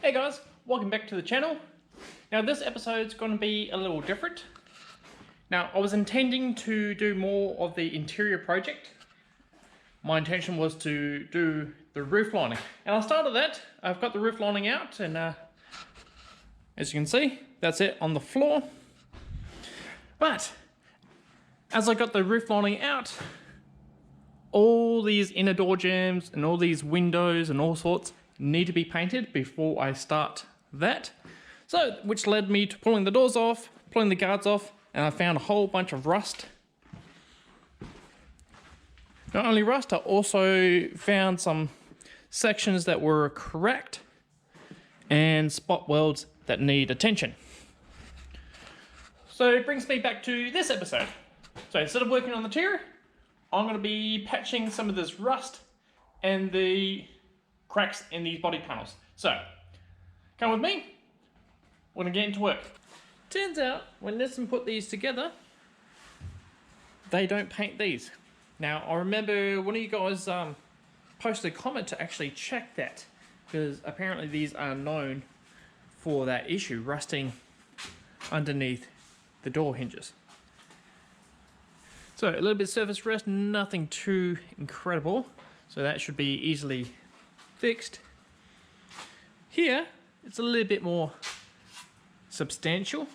Hey guys, welcome back to the channel. Now this episode's going to be a little different. Now I was intending to do more of the interior project. My intention was to do the roof lining. And I started that. I've got the roof lining out and as you can see, that's it on the floor. But as I got the roof lining out, all these inner door jambs and all these windows and all sorts need to be painted before I start that. So, which led me to pulling the doors off, pulling the guards off, and I found a whole bunch of rust. Not only rust, I also found some sections that were cracked and spot welds that need attention. So it brings me back to this episode. So instead of working on the interior, I'm going to be patching some of this rust and the cracks in these body panels. So, come with me, we're going to get into work. Turns out, when Nissan put these together, they don't paint these. Now, I remember one of you guys posted a comment to actually check that, because apparently these are known for that issue, rusting underneath the door hinges. So, a little bit of surface rust, nothing too incredible, so that should be easily fixed. Here, it's a little bit more substantial.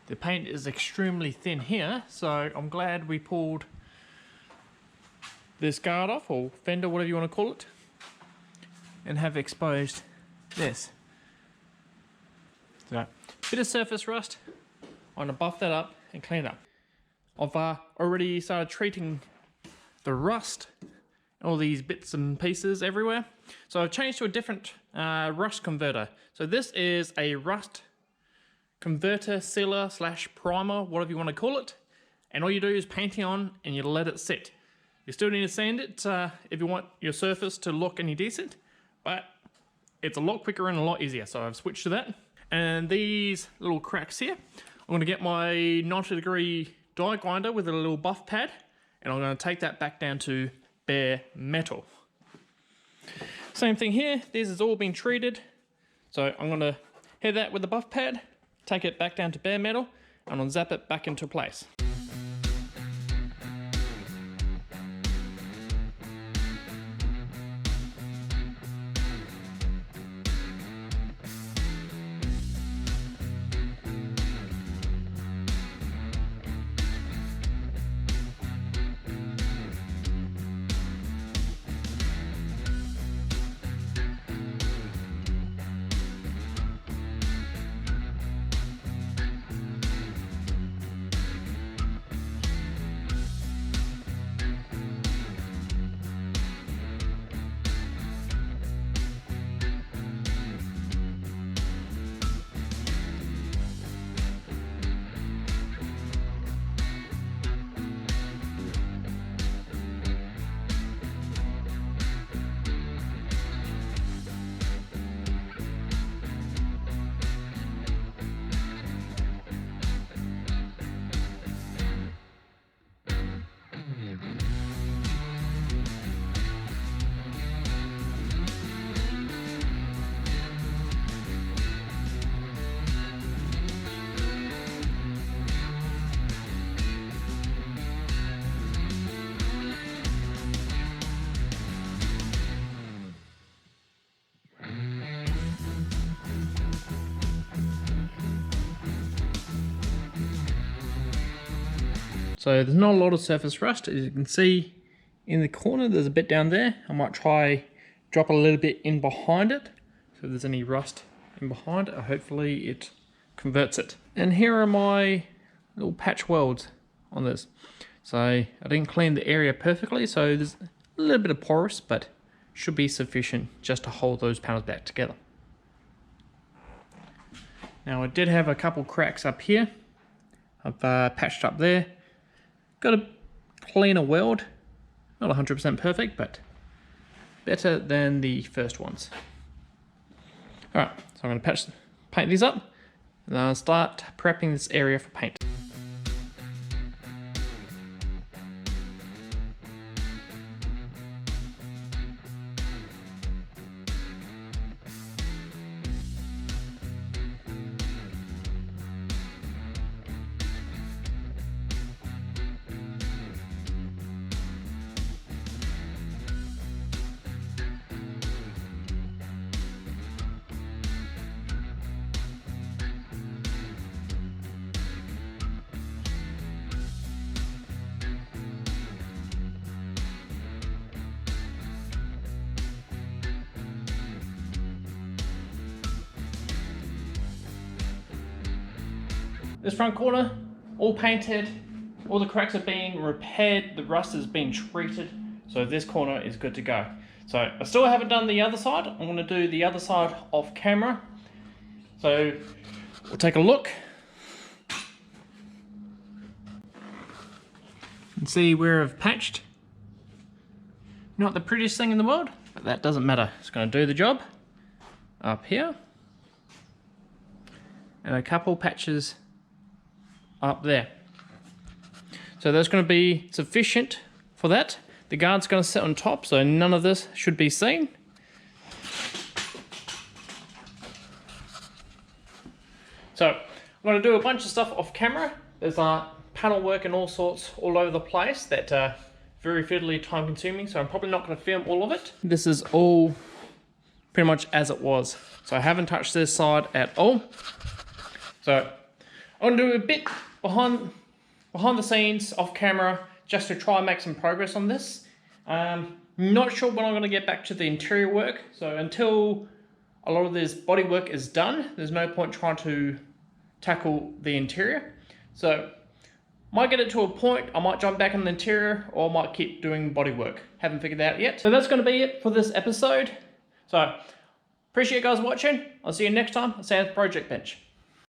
The paint is extremely thin here, so I'm glad we pulled this guard off, or fender, whatever you want to call it, and have exposed this. So, bit of surface rust. I'm going to buff that up and clean it up. I've already started treating the rust, all these bits and pieces everywhere. So I've changed to a different rust converter. So this is a rust converter, sealer / primer, whatever you want to call it. And all you do is paint it on and you let it sit. You still need to sand it if you want your surface to look any decent, but it's a lot quicker and a lot easier. So I've switched to that. And these little cracks here, I'm going to get my 90-degree die grinder with a little buff pad, and I'm going to take that back down to bare metal. Same thing here, this has all been treated, so I'm going to hit that with the buff pad, take it back down to bare metal, and I'll zap it back into place. So there's not a lot of surface rust, as you can see in the corner, there's a bit down there. I might try drop a little bit in behind it, so if there's any rust in behind it, hopefully it converts it. And here are my little patch welds on this. So I didn't clean the area perfectly, so there's a little bit of porous, but should be sufficient just to hold those panels back together. Now I did have a couple cracks up here. I've patched up there. Got a cleaner weld, not 100% perfect, but better than the first ones. Alright, so I'm going to paint these up, and then I'll start prepping this area for paint. this front corner, all painted, all the cracks are being repaired, the rust is being treated, so this corner is good to go. So I still haven't done the other side. I'm going to do the other side off camera. So we'll take a look and see where I've patched. Not the prettiest thing in the world, but that doesn't matter. It's going to do the job. Up here. And a couple patches up there. So that's going to be sufficient for that. The guard's going to sit on top, so none of this should be seen. So I'm going to do a bunch of stuff off camera. There's panel work and all sorts all over the place that are very fiddly, time consuming, so I'm probably not going to film all of it. This is all pretty much as it was. So I haven't touched this side at all. So I'm going to do a bit behind the scenes off camera just to try and make some progress on this. Not sure when I'm going to get back to the interior work. So until a lot of this body work is done, there's no point trying to tackle the interior. So might get it to a point, I might jump back in the interior, or I might keep doing body work. Haven't figured that out yet. So that's going to be it for this episode. So appreciate you guys watching. I'll see you next time on Sam's Project Bench.